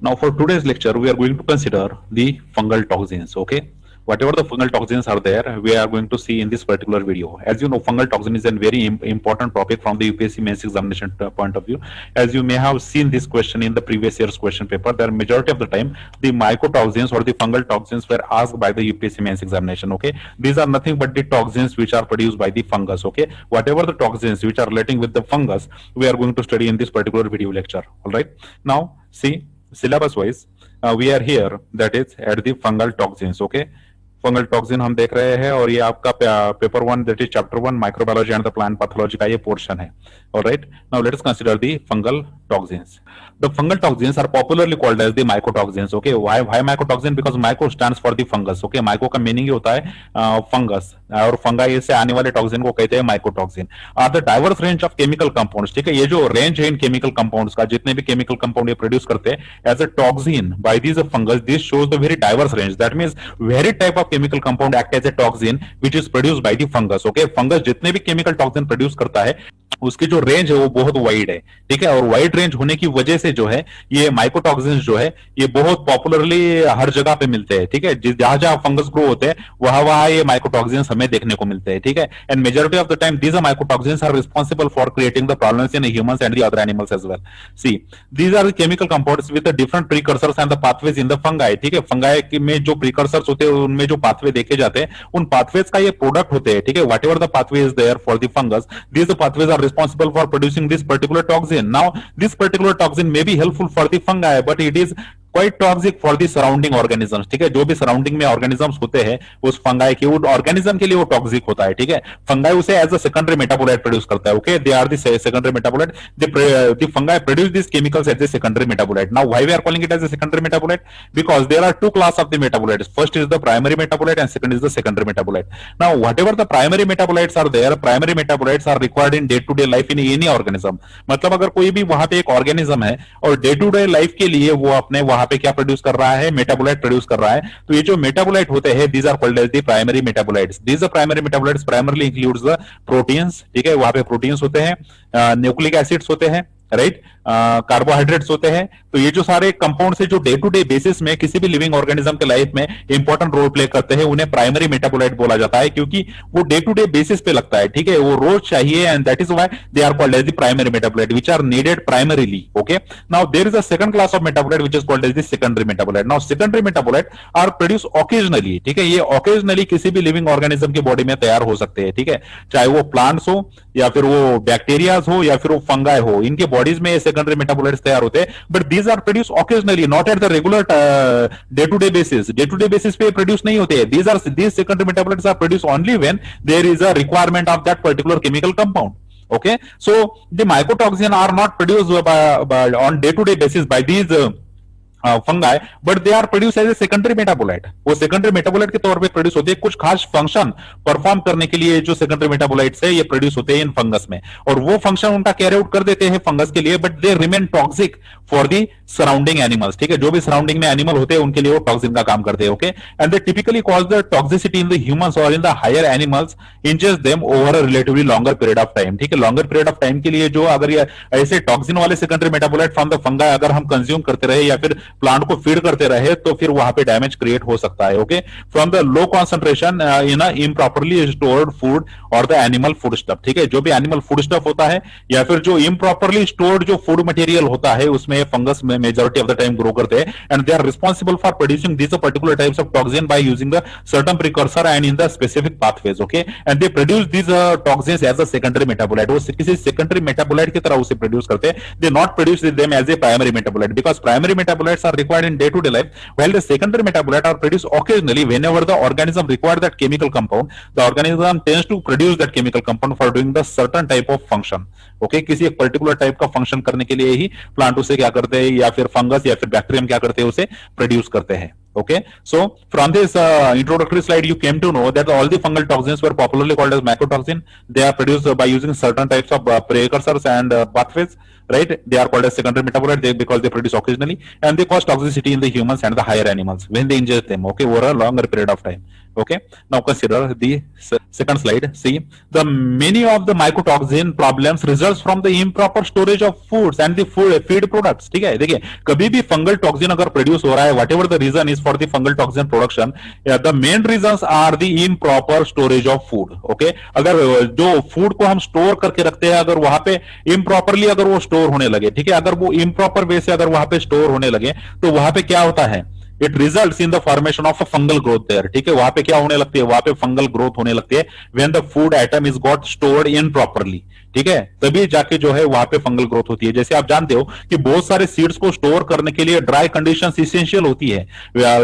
Now, for today's lecture, we are going to consider the fungal toxins. Okay, whatever the fungal toxins are there, we are going to see in this particular video. As you know, fungal toxin is a very important topic from the UPSC mains examination point of view. As you may have seen this question in the previous year's question paper, there majority of the time the mycotoxins or the fungal toxins were asked by the UPSC mains examination. Okay, these are nothing but the toxins which are produced by the fungus. Okay, whatever the toxins which are relating with the fungus, we are going to study in this particular video lecture. All right, now see syllabus wise we are here, that is at the fungal toxins. Okay, fungal toxin हम देख रहे हैं और ये आपका paper 1 that is chapter 1 microbiology and the plant pathology का ये portion है. Alright, now let us consider the fungal toxins. The fungal toxins are popularly called as the mycotoxins. Okay, why mycotoxin? Because myco stands for the fungus. Okay, myco का meaning ये होता है fungus और fungi से आने वाले toxin को कहते हैं mycotoxin. Are the diverse range of chemical compounds. ठीक है, ये जो रेंज है इन केमिकल कंपाउंड्स का, जितने भी केमिकल कंपाउंड ये प्रोड्यूस करते हैं as a toxin by this fungus, this shows the very diverse range. That means very type of chemical compound act as a toxin which is produced by the fungus. Okay, fungus जितने भी chemical toxin produce करता है उसकी जो range है वो बहुत wide है. ठीक है, और वाइड रेंज होने की वजह से जो है ये माइकोटॉक्सिन्स जो है ये बहुत पॉपुलरली हर जगह पे मिलते हैं. ठीक है, जहां जहां फंगस ग्रो होते हैं वहां वहां ये माइकोटॉक्सिन्स हमें देखने को मिलते हैं. ठीक है, and majority of the time these mycotoxins are responsible for creating the problems in humans and the other animals as well. See these are the chemical compounds with the different precursors and the pathways in the fungi. ठीक है, fungi में जो precursors होते हैं उनमें जो pathway देखे जाते हैं उन पाथवेज का ये प्रोडक्ट होते हैं. ठीक है, whatever the pathway is there for the fungus, these pathways are responsible for producing this particular toxin. Now, this particular toxin may be helpful for the fungi, but it is quite toxic for the surrounding organisms. ठीक है, जो भी surrounding में organisms होते हैं उस fungi के, वो ऑर्गेनिज्म के लिए वो टॉक्सिक होता है. ठीक है, फंगाई उसे as a secondary metabolite produce करता है. Okay, they are the secondary metabolite. The fungi produce this chemicals as a secondary metabolite. Now why we are calling it as a secondary metabolite? Because there are two class of the metabolites. First is the primary metabolite and second is the secondary metabolite. Now whatever the primary metabolites are there, primary metabolites are required in day to day life in any organism. मतलब अगर कोई भी वहां पे एक organism है और day to day life के लिए वो अपने वहां पे क्या प्रोड्यूस कर रहा है, मेटाबोलाइट प्रोड्यूस कर रहा है, तो ये जो मेटाबोलाइट होते हैं these are called as the primary metabolites. These primary metabolites primarily includes the proteins. ठीक है, वहां पे प्रोटीन्स होते हैं, न्यूक्लिक एसिड्स होते हैं, राइट, कार्बोहाइड्रेट्स होते हैं. तो ये जो सारे कंपाउंड्स है जो डे टू डे बेसिस में किसी भी लिविंग ऑर्गेनिज्म के लाइफ में इंपॉर्टेंट रोल प्ले करते हैं, उन्हें प्राइमरी मेटाबोलाइट बोला जाता है क्योंकि वो डे टू डे बेसिस पे लगता है. ठीक है, वो रोज चाहिए and that is why they are called as the primary metabolite which are needed primarily. Okay, now there is a second class of metabolite which is called as the secondary metabolite. Now secondary metabolite are produce occasionally. ठीक है, ये occasionally किसी भी living organism की body में तैयार हो सकते हैं. ठीक है, चाहे वो प्लांट्स हो या फिर वो बैक्टीरियाज हो या फिर वो फंगाई हो, इनके बॉडीज में सेकेंडरी मेटाबोलाइट्स तैयार होते हैं. But these are produce occasionally, not at the regular day to day basis. Day to day basis पे प्रोड्यूस नहीं होते. These secondary metabolites are produce only when there is a requirement of that particular chemical compound. Okay, so the mycotoxin are not produced on day to day basis by these fungi, but they are produce as a secondary metabolite. वो secondary metabolite के तौर पे produce होते हैं. कुछ खास function perform करने के लिए जो सेकेंडरी मेटाबोलाइट्स है ये प्रोड्यूस होते हैं इन फंगस में, और वो फंक्शन उनका कैरी आउट कर देते हैं फंगस के लिए, but they remain toxic for the surrounding animals. ठीक है, जो भी सराउंडिंग में एनिमल होते हैं उनके लिए वो टॉक्सिन का काम करते हैं. Okay, and they typically cause the toxicity in the humans और in the higher animals ingest them over a relatively longer period of time. ठीक है, लॉन्गर पीरियड ऑफ टाइम के लिए जो अगर ये ऐसे टॉक्सिन वाले secondary metabolite from the fungi अगर हम कंज्यूम करते रहे या फिर प्लांट को फीड करते रहे तो फिर वहां पे डैमेज क्रिएट हो सकता है. Okay, from the low concentration in a improperly stored food और द एनिमल फूड स्टफ. ठीक है, जो भी एनिमल फूड स्टफ होता है या फिर जो इम्प्रॉपरली स्टोर्ड जो फूड मटेरियल होता है उसमें फंगस में majority of the time grow करते हैं, and they are responsible for producing this particular types of toxin by using the certain precursor and in the specific pathways. Okay, and they produce this toxins as a secondary metabolite. वो किसी secondary metabolite की तरह उसे produce करते हैं. They not produce them as a primary metabolite because primary metabolites are required in day to day life, while the secondary metabolite are produced occasionally whenever the organism require that chemical compound. The organism tends to produce that chemical compound for doing the certain type of function. Okay, किसी एक particular type का function करने के लिए ही plant उसे क्या करते हैं या फिर फंगस या फिर बैक्टीरियम क्या करते हैं उसे प्रोड्यूस करते हैं. Okay, so from this introductory slide you came to know that all the fungal toxins were popularly called as mycotoxin. They are produced by using certain types of precursors and pathways, right? They are called as secondary metabolite because they produce occasionally, and they cause toxicity in the humans and the higher animals when they ingest them, okay, over a longer period of time. Okay, now consider the second slide. See, the many of the mycotoxin problems results from the improper storage of foods and the feed products. ठीक है, देखिए कभी भी fungal toxin अगर produce हो रहा है, whatever the reason is for the fungal toxin production, the main reasons are the improper storage of food. Okay, अगर जो फूड को हम स्टोर करके रखते हैं, अगर वहां पे इम्प्रॉपरली अगर वो स्टोर होने लगे, ठीक है, अगर वो इम्प्रॉपर वे से अगर वहां पे स्टोर होने लगे, तो वहां पे क्या होता है, it results in the formation of a fungal growth there. ठीक है, वहां पे क्या होने लगती है, वहां पे फंगल ग्रोथ होने लगती है when the food item is got stored improperly. ठीक है, तभी जाके जो है वहां पे फंगल ग्रोथ होती है. जैसे आप जानते हो कि बहुत सारे सीड्स को स्टोर करने के लिए ड्राई कंडीशंस इसेंशियल होती है.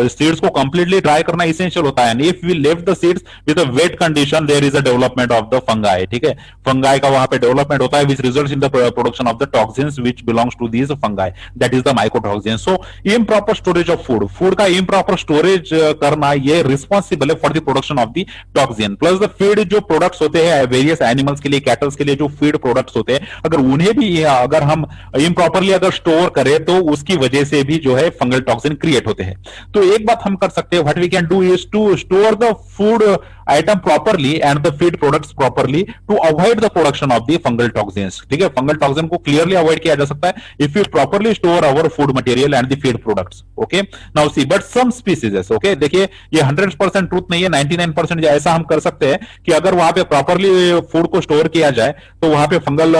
सीड्स को कंप्लीटली ड्राई करना इसेंशियल होता है. And if we left the seeds with a wet condition, there is a development of the fungi. ठीक है, फंगाई का वहां पे डेवलपमेंट होता है which results in the production of the toxins which belongs to these fungi, that is the mycotoxin. So improper storage of food, food का improper storage करना ये रिस्पॉन्सिबल है for the production of the toxin. Plus the feed जो products होते हैं various animals के लिए, kettles के लिए जो फीड प्रोडक्ट्स होते हैं, अगर उन्हें भी अगर हम इम्प्रॉपरली अगर स्टोर करें तो उसकी वजह से भी जो है फंगल टॉक्सिन क्रिएट होते हैं. तो एक बात हम कर सकते हैं, what we can do is to store the food item properly and the feed products properly to avoid the production of the fungal toxins. ठीक है, फंगल टॉक्सिन को क्लियरली अवॉइड किया जा सकता है if you properly store our food material and the feed products. Okay, now see, but some species, okay, देखिए ये 100% truth नहीं है, 99% ऐसा हम कर सकते हैं कि अगर वहां पे प्रॉपरली फूड को स्टोर किया जाए तो वहां पे फंगल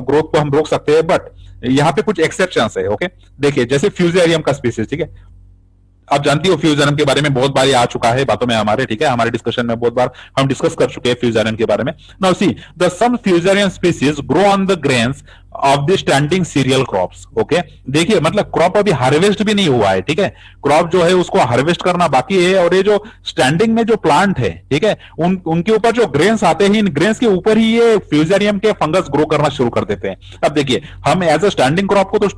ग्रोथ को हम रोक सकते हैं. बट यहाँ पे कुछ एक्सेप्शंस है. ओके, देखिए जैसे फ्यूजेरियम का स्पीसीज, ठीक है, आप जानती हो फ्यूजेरियम के बारे में बहुत बार आ चुका है बातों में हमारे. ठीक है, हमारे डिस्कशन में बहुत बार हम डिस्कस कर चुके हैं फ्यूजेरियम के बारे में. Now see, the some Fusarium species grow on the grains of the standing cereal crops. Okay, देखिए मतलब क्रॉप अभी हार्वेस्ट भी नहीं हुआ है. ठीक है, क्रॉप जो है उसको हार्वेस्ट करना बाकी है, और ये जो स्टैंडिंग में जो प्लांट है, ठीक है, उनके ऊपर जो ग्रेन्स आते हैं, इन ग्रेन्स के ऊपर ही ये फ्यूजेरियम के फंगस ग्रो करना शुरू कर देते हैं. अब देखिए, हम एज अ स्टैंडिंग क्रॉप को तो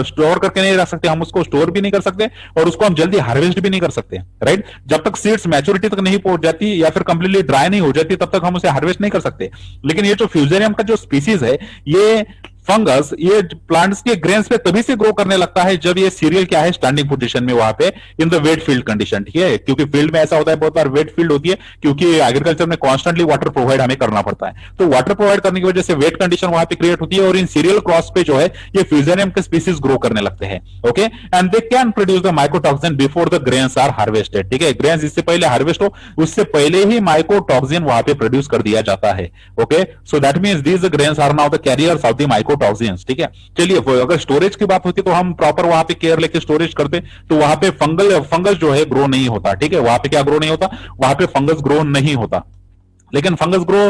स्टोर करके नहीं रख सकते, हम उसको स्टोर भी नहीं कर सकते, और उसको हम जल्दी हार्वेस्ट भी नहीं कर सकते. राइट, जब तक सीड्स मैच्योरिटी तक नहीं पहुंच जाती या फिर कंप्लीटली ड्राई नहीं हो जाती, तब तक हम उसे हार्वेस्ट नहीं कर सकते. लेकिन ये जो फ्यूजेरियम का जो स्पीसीज है, ये फंगस ये प्लांट्स के ग्रेन्स पे तभी से ग्रो करने लगता है जब ये सीरियल क्या है, स्टैंडिंग पोजीशन में, वहां पे in the wet field condition. ठीक है, क्योंकि फील्ड में ऐसा होता है, बहुत बार वेट फील्ड होती है, क्योंकि एग्रीकल्चर में कॉन्स्टेंटली वाटर प्रोवाइड हमें करना पड़ता है. तो वाटर प्रोवाइड करने की वजह से वेट कंडीशन वहां पे क्रिएट होती है, और इन सीरियल क्रॉप्स पे जो है ये फ्यूजेरियम के स्पीसीज ग्रो करने लगते हैं. Okay, and they can produce the mycotoxin before the grains are harvested. ठीक है, ग्रेन्स इससे पहले हार्वेस्ट हो, उससे पहले ही माइकोटॉक्सिन वहां पे प्रोड्यूस कर दिया जाता है. Okay, so that means these grains are now the carriers of the mycotoxins. ठीक है, चलिए अगर स्टोरेज की बात होती तो हम प्रॉपर वहां पे केयर लेके स्टोरेज करते, तो वहां पे फंगस जो है ग्रो नहीं होता. ठीक है, वहां पे क्या ग्रो नहीं होता, वहां पे फंगस ग्रो नहीं होता. लेकिन फंगस ग्रो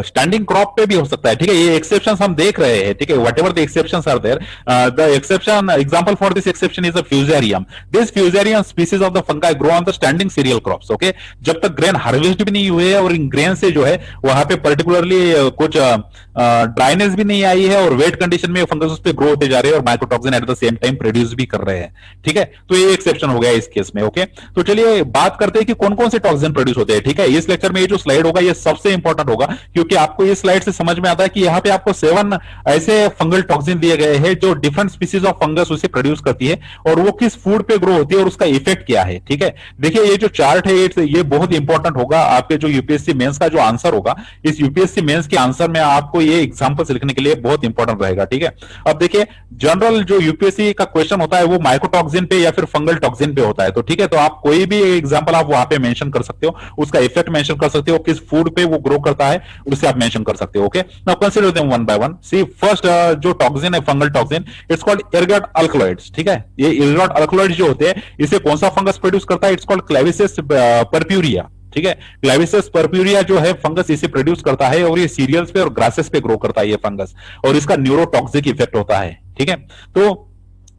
स्टैंडिंग क्रॉप पे भी हो सकता है. ठीक है, ये एक्सेप्शंस हम देख रहे हैं. ठीक है, whatever the exceptions are there, the exception example for this exception is a Fusarium. This Fusarium species of the fungi grow on the standing cereal crops. Okay, जब तक ग्रेन हार्वेस्ट भी नहीं हुए और इन ग्रेन से जो है वहां पे पर्टिकुलरली कुछ ड्राइनेस भी नहीं आई है, और वेट कंडीशन में फंगस उस पे ग्रो होते जा रहे हैं, और mycotoxin at the same time produce भी कर रहे हैं. ठीक है, तो ये एक्सेप्शन हो गया इस केस में. ओके, तो चलिए बात करते हैं कि कौन कौन से टॉक्सिन प्रोड्यूस होते हैं. ठीक है, इस लेक्चर में ये जो स्लाइड होगा ये सबसे इंपॉर्टेंट होगा, क्योंकि आपको ये स्लाइड से समझ में आता है कि यहाँ पे आपको 7 ऐसे फंगल टॉक्सिन दिए गए हैं जो डिफरेंट स्पीसीज ऑफ फंगस उसे प्रोड्यूस करती है, और वो किस फूड पे ग्रो होती है और उसका इफेक्ट क्या है. ठीक है, देखिए ये जो चार्ट है ये बहुत इंपॉर्टेंट होगा आपके जो यूपीएससी मेंस का जो आंसर होगा. इस यूपीएससी मेंस के आंसर में आपको ये एग्जांपल्स लिखने के लिए बहुत इंपॉर्टेंट रहेगा. ठीक है, अब देखिए जनरल जो यूपीएससी का क्वेश्चन होता है वो माइकोटॉक्सिन पे या फिर फंगल टॉक्सिन पे होता है. तो ठीक है, तो आप कोई भी एग्जांपल आप वहां पे मेंशन कर सकते हो, उसका इफेक्ट मेंशन कर सकते हो, किस फूड पे वो ग्रो करता है उसे आप मेंशन कर सकते हो. Okay, now consider them one by one. See, first जो टॉक्सिन है fungal toxin, it's called ergot alkaloids. ठीक है, ये एर्गट अल्कलॉइड्स जो होते हैं इसे कौन सा फंगस प्रोड्यूस करता है, इट्स कॉल्ड क्लेविसेस परप्यूरिया. ठीक है, क्लेविसेस परप्यूरिया जो है फंगस इसे प्रोड्यूस करता है, और ये सीरियल्स पे और ग्रासेस पे ग्रो करता है ये फंगस, और इसका न्यूरोटॉक्सिक इफेक्ट होता है. ठीक है, तो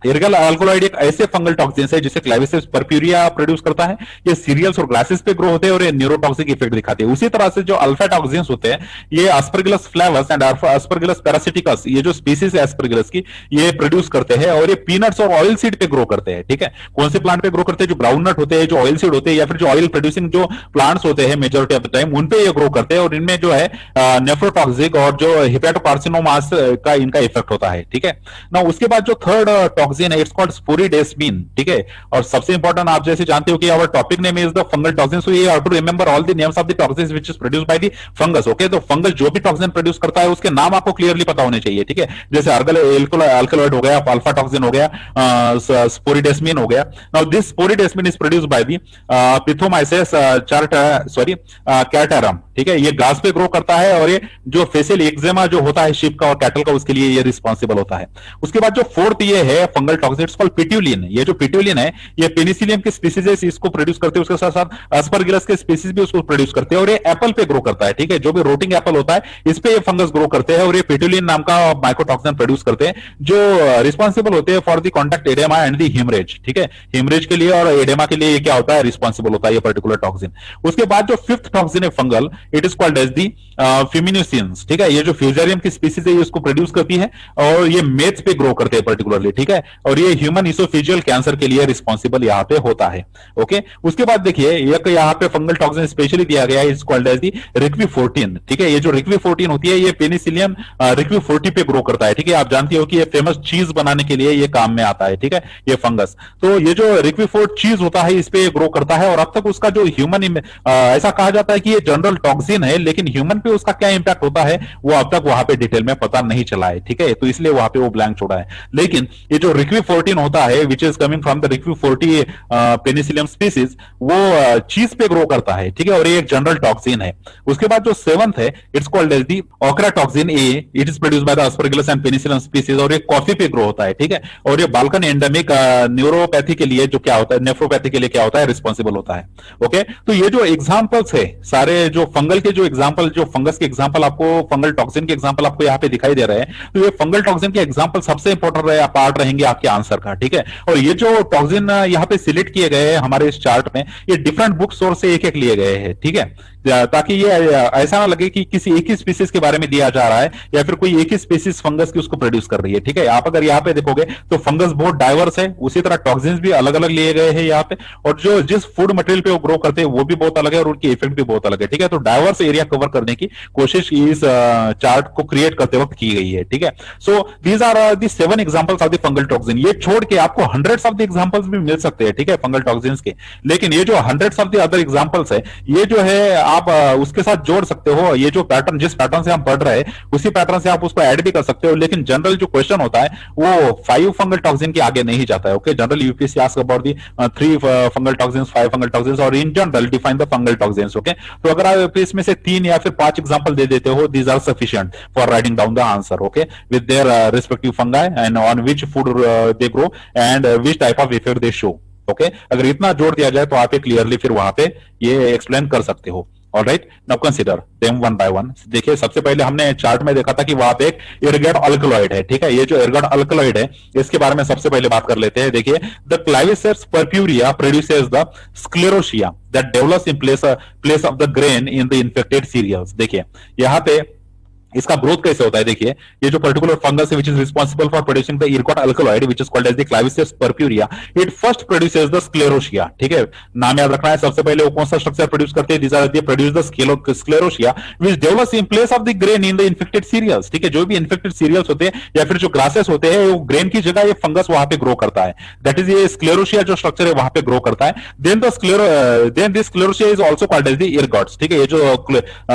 इरगल अल्कोलॉइड एक ऐसे फंगल टॉक्सिन्स है जिसे क्लाविसेप्स परप्यूरिया प्रोड्यूस करता है। ये सीरियल्स और ग्रासेस पे ग्रो होते हैं और ये न्यूरोटॉक्सिक इफेक्ट दिखाते हैं। उसी तरह से जो अल्फा टॉक्सिन्स होते हैं, ये एस्परगिलस फ्लेवस एंड एस्परगिलस पैरासिटिकस, ये जो स्पीसीज है एस्परगिलस की, ये प्रोड्यूस करते हैं और ये पीनट्स और ऑयल सीड पे ग्रो करते हैं। ठीक है, कौन से प्लांट पे ग्रो करते हैं? जो ग्राउंड नट होते हैं, जो ऑयल सीड होते हैं, या फिर जो ऑयल प्रोड्यूसिंग जो प्लांट्स होते हैं मेजोरिटी ऑफ द टाइम, उन पे ये ग्रो करते हैं और इनमें जो है नेफ्रोटॉक्सिक और जो हिपेटोकार्सिनोमास का इनका इफेक्ट होता है। ठीक है ना, उसके बाद जो थर्ड टॉक्सिन है, इट्स कॉल्ड स्पोरिडेस्मीन। ठीक है, और सबसे इंपॉर्टेंट आप जैसे जानते हो कि our topic name is the fungal toxin, so you have to remember all the names of the toxins which is produced by the fungus. Okay, तो फंगस जो भी टॉक्सिन प्रोड्यूस करता है उसके नाम आपको क्लियरली पता होने चाहिए। ठीक है, जैसे अल्कलॉइड हो गया, अल्फा टॉक्सिन हो गया, स्पोरिडेस्मीन हो गया। Now this sporidesmin is produced by the Pithomyces chartarum. ठीक है, ये घास पे ग्रो करता है और ये जो फेशियल एक्जिमा जो होता है शिप का और कैटल का, उसके लिए ये रिस्पॉन्सिबल होता है। उसके बाद जो फोर्थ ये है फंगल टॉक्सिन, इट्स कॉल्ड पिट्यूलिन। ये जो पिट्यूलिन है, ये पेनिसिलियम के स्पीसीज है, इसको प्रोड्यूस करते हैं। उसके साथ साथ एस्परगिलस के स्पीसीज भी उसको प्रोड्यूस करते हैं और ये एप्पल पे ग्रो करता है। ठीक है, जो भी रोटिंग एप्पल होता है इस पे ये फंगस ग्रो करते हैं और ये पिट्यूलिन नाम का माइकोटॉक्सिन प्रोड्यूस करते हैं, जो रिस्पॉन्सिबल होते हैं for the contact oedema and the haemorrhage. ठीक है, हिमरेज के लिए और एडेमा के लिए ये क्या होता है? रिस्पॉन्सिबल होता है ये पर्टिकुलर टॉक्सिन। उसके बाद जो फिफ्थ टॉक्सिन है fungal, it is called as the fumonisins. ठीक है, ये जो फ्यूजेरियम की स्पीसीज है, ये इसको प्रोड्यूस करती है और ये मेथ्स पे ग्रो करते हैं पर्टिकुलरली। ठीक है, और ये ह्यूमन इसोफेजियल कैंसर के लिए रिस्पॉन्सिबल यहाँ पे होता है। ओके, उसके बाद देखिए एक यहाँ पे फंगल टॉक्सिन स्पेशली दिया गया है, इट्स कॉल्ड एज दी रिक्विफोर्टिन। ठीक है, ये जो रिक्विफोर्टिन होती है, ये पेनिसिलियम रिक्विफोर्टी पे ग्रो करता है। ठीक है, आप जानती हो कि ये फेमस चीज बनाने के लिए ये काम में आता है। ठीक है, ये फंगस, तो ये जो रिक्विफोर्ट चीज होता है इस पे ग्रो करता है और अब तक उसका जो ह्यूमन ऐसा कहा जाता है कि ये जनरल टॉक्सिन है, लेकिन ह्यूमन पे उसका क्या इंपैक्ट होता है वो अब तक वहां पे डिटेल में पता नहीं चला है। ठीक है, तो इसलिए वहां पे वो ब्लैंक छोड़ा है। लेकिन ये जो रिक्विफोर्टिन होता है, which is coming from the roqueforti Penicillium species, वो चीज पे ग्रो करता है। ठीक है, और ये एक जनरल टॉक्सिन है। उसके बाद जो सेवंथ है, it's called as the ochratoxin A. It is produced by the Aspergillus and Penicillium species और ये कॉफी पे ग्रो होता है। ठीक है, और ये बाल्कन एंडेमिक न्यूरोपैथी के लिए जो क्या होता है, नेफ्रोपैथी के लिए क्या होता है? रिस्पॉन्सिबल होता है। ओके, तो ये जो एग्जांपल्स है सारे, जो फंगल के जो एग्जांपल, जो फंगस के एग्जांपल आपको, फंगल टॉक्सिन के एग्जांपल आपको यहाँ पे दिखाई दे रहे हैं, तो ये फंगल टॉक्सिन के एग्जांपल सबसे इंपॉर्टेंट पार्ट रहेंगे आपके आंसर का। ठीक है, और ये जो टॉक्सिन यहाँ पे सिलेक्ट किए गए हैं हमारे इस चार्ट में, ये डिफरेंट बुक सोर्स से एक एक लिए गए हैं। ठीक है, ताकि ये ऐसा ना लगे कि किसी एक ही स्पीसीज के बारे में दिया जा रहा है या फिर कोई एक ही स्पीसीज फंगस की उसको प्रोड्यूस कर रही है। ठीक है, आप अगर यहाँ पे देखोगे तो फंगस बहुत डाइवर्स है, उसी तरह टॉक्सिन्स भी अलग अलग लिए गए हैं यहाँ पे, और जो जिस फूड मटेरियल पे वो ग्रो करते हैं वो भी बहुत अलग है और उनकी इफेक्ट भी बहुत अलग है। ठीक है, तो डाइवर्स एरिया कवर करने की कोशिश इस चार्ट को क्रिएट करते वक्त की गई है। ठीक है, so these are the 7 examples of the fungal toxin. ये छोड़ के आपको हंड्रेड्स ऑफ द एग्जांपल्स भी मिल सकते हैं। ठीक है, फंगल टॉक्सिन्स के, लेकिन ये जो hundreds of the other examples है, ये जो है आप उसके साथ जोड़ सकते हो। ये जो पैटर्न, जिस पैटर्न से हम पढ़ रहे हैं उसी पैटर्न से आप उसको ऐड भी कर सकते हो, लेकिन जनरल जो क्वेश्चन होता है वो 5 फंगल टॉक्सिन के आगे नहीं जाता है। Okay, general UPSC ask about the 3 fungal toxins, 5 fungal toxins और in general define the fungal toxins. Okay, तो अगर आप इसमें से 3 या फिर 5 एग्जांपल दे देते हो, these are sufficient for writing down the answer. Okay, with their respective fungi and on which food they grow and which type of effect they show. Okay, अगर इतना जोड़ दिया जाए तो आप क्लियरली फिर वहां पे ये एक्सप्लेन कर सकते हो। Alright, now consider them one by one. देखिए, सबसे पहले हमने चार्ट में देखा था कि वहां पे एक इरगेट अल्कलॉइड है। ठीक है, ये जो इरगेट अल्कलॉइड है इसके बारे में सबसे पहले बात कर लेते हैं। देखिए, the Claviceps purpurea produces the sclerotia that develops in place of the grain in the infected cereals. देखिए, यहाँ पे इसका ग्रोथ कैसे होता है? देखिए, ये जो पर्टिकुलर फंगस है which is responsible for producing the ergot alkaloid which is called as the Claviceps purpurea, it first produces the sclerotia. ठीक है, नाम याद रखना है। सबसे पहले वो कौन सा स्ट्रक्चर प्रोड्यूस करते हैं? They produce the sclerotia which develops in place of the grain in the infected cereals. ठीक है, जो भी इन्फेक्टेड सीरियल्स होते हैं या फिर जो ग्रासेस होते हैं, वो ग्रेन की जगह ये फंगस वहां पे ग्रो करता है। दैट इज ये स्क्लेरोशिया जो स्ट्रक्चर है वहां पे ग्रो करता है। Then this sclerotia is also called as the ergots. ठीक है, ये जो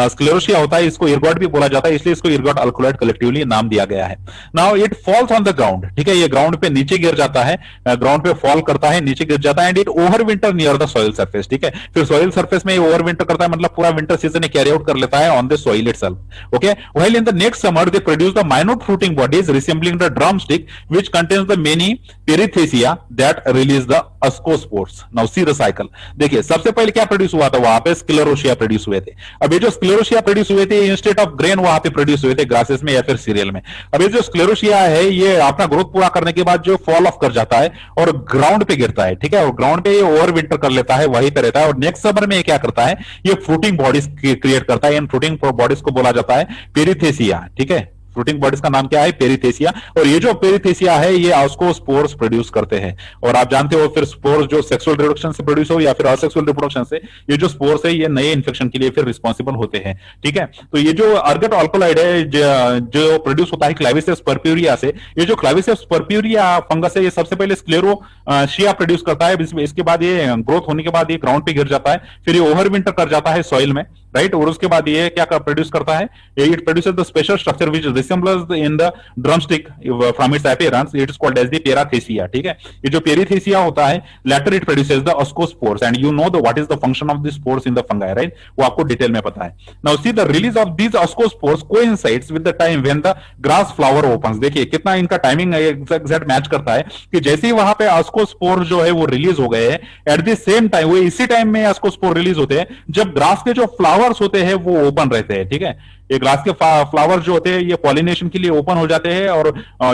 स्क्लेरोशिया होता है इसको इरगॉट भी बोला जाता है, इसलिए इसको इरगॉट अल्कलॉइड कलेक्टिवली नाम दिया गया है। Now it falls on the ground. ठीक है, ये ग्राउंड पे नीचे गिर जाता है, ग्राउंड पे फॉल करता है, नीचे गिर जाता है and it over winter near the soil surface. ठीक है, फिर सॉइल सरफेस में ये ओवर विंटर करता है, मतलब पूरा विंटर सीजन कैरी आउट कर लेता है on the soil itself. Okay, while in the next summer they produce the minute fruiting bodies resembling the drumstick which contains the many perithecia that release the ascospores. Now see the cycle. देखिए, सबसे पहले क्या produce हुआ था? वहां पे स्क्लेरोशिया produce हुए थे। अब ये जो स्क्लेरोशिया प्रोड्यूस हुए थे, इंस्टेड ऑफ ग्रेन वहां पे प्रोड्यूस हुए थे ग्रासेस में या फिर सीरियल में। अब ये जो स्क्लेरोशिया है ये अपना ग्रोथ पूरा करने के बाद जो फॉल ऑफ कर जाता है और ग्राउंड पे गिरता है, ठीक है, और ग्राउंड पे ये ओवर विंटर कर लेता है, वहीं पे रहता है, और नेक्स्ट समर में ये क्या करता है, ये फ्रूटिंग बॉडीज क्रिएट करता है। इन फ्रूटिंग बॉडीज को बोला जाता है पेरिथेसिया, ठीक है। फ्रूटिंग बॉडीज का नाम क्या है, पेरिथेसिया। और ये जो पेरिथेसिया है ये ऑस्कोस्पोर्स प्रोड्यूस करते हैं। और आप जानते हो फिर स्पोर्स जो सेक्सुअल रिप्रोडक्शन से प्रोड्यूस हो या फिर असेक्सुअल रिप्रोडक्शन से, ये जो स्पोर्स है ये नए इन्फेक्शन के लिए फिर रिस्पॉन्सिबल होते हैं, ठीक है। तो ये जो अर्गेट अल्कोलाइड है जो प्रोड्यूस होता है क्लाविसेप्स परप्यूरिया से, ये जो क्लाविसेप्स परप्यूरिया फंगस है ये सबसे पहले स्क्लेरोशिया प्रोड्यूस करता है। इसके बाद ये ग्रोथ होने के बाद ये ग्राउंड पे गिर जाता है, फिर ये ओवर विंटर कर जाता है सॉइल में, राइट। और उसके बाद ये क्या प्रोड्यूस करता है, it produces the special structure which resembles in the drumstick from its appearance, it is called as the perithecia, ठीक है। ये जो पेरिथेसिया होता है later it produces the ascospores and you know the what is the function of the spores in the fungi, right, वो आपको detail में पता है। Now see the release of these ascospores coincides with the time when the grass flower opens. देखिए कितना इनका timing exact match करता है कि जैसे ही वहां पे ऑस्कोस्पोर जो है वो रिलीज हो गए हैं, एट द सेम टाइम वो इसी टाइम में ऑस्कोस्पोर रिलीज होते हैं जब ग्रास के जो फ्लावर्स होते हैं वो ओपन रहते हैं, ठीक है। ये ग्रास के फ्लावर जो होते हैं ये पॉलिनेशन के लिए ओपन हो जाते हैं, और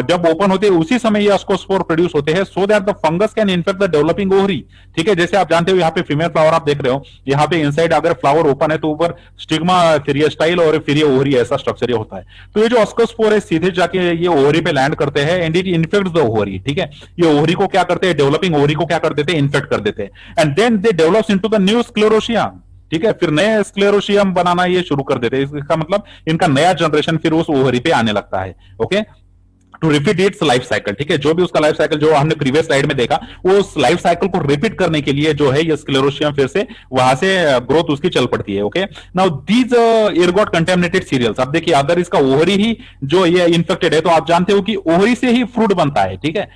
जब ओपन होते हैं उसी समय ये ऑस्कोस्पोर प्रोड्यूस होते हैं so that the fungus can infect the developing ovary, ठीक है। जैसे आप जानते हो यहाँ पे फीमेल फ्लावर आप देख रहे हो, यहाँ पे इनसाइड अगर फ्लावर ओपन है तो ऊपर स्टिग्मा, फिर ये स्टाइल और फिर ये ओवरी, ऐसा स्ट्रक्चर ये होता है। तो ये जो ऑस्कोस्पोर है सीधे जाके ये ओवरी पे लैंड करते हैं and it infects the ovary, ठीक है। ये ओवरी को क्या करते हैं, डेवलपिंग ओवरी को क्या कर देते हैं, इन्फेक्ट कर देते हैं and then they develops into the new sclerotia, ठीक है। फिर नए स्क्लेरोशियम बनाना ये शुरू कर देते हैं। इसका मतलब इनका नया जनरेशन फिर उस ओवरी पे आने लगता है, okay, to repeat its life cycle, ठीक है। जो भी उसका लाइफ साइकिल जो हमने प्रीवियस स्लाइड में देखा, वो उस लाइफ साइकिल को रिपीट करने के लिए जो है ये स्क्लेरोशियम फिर से वहां से ग्रोथ उसकी चल पड़ती है, okay. Now these ergot contaminated cereals, अब देखिए अगर इसका ओवरी ही जो ये इन्फेक्टेड है तो आप जानते हो कि ओवरी से ही फ्रूट बनता है, ठीक है।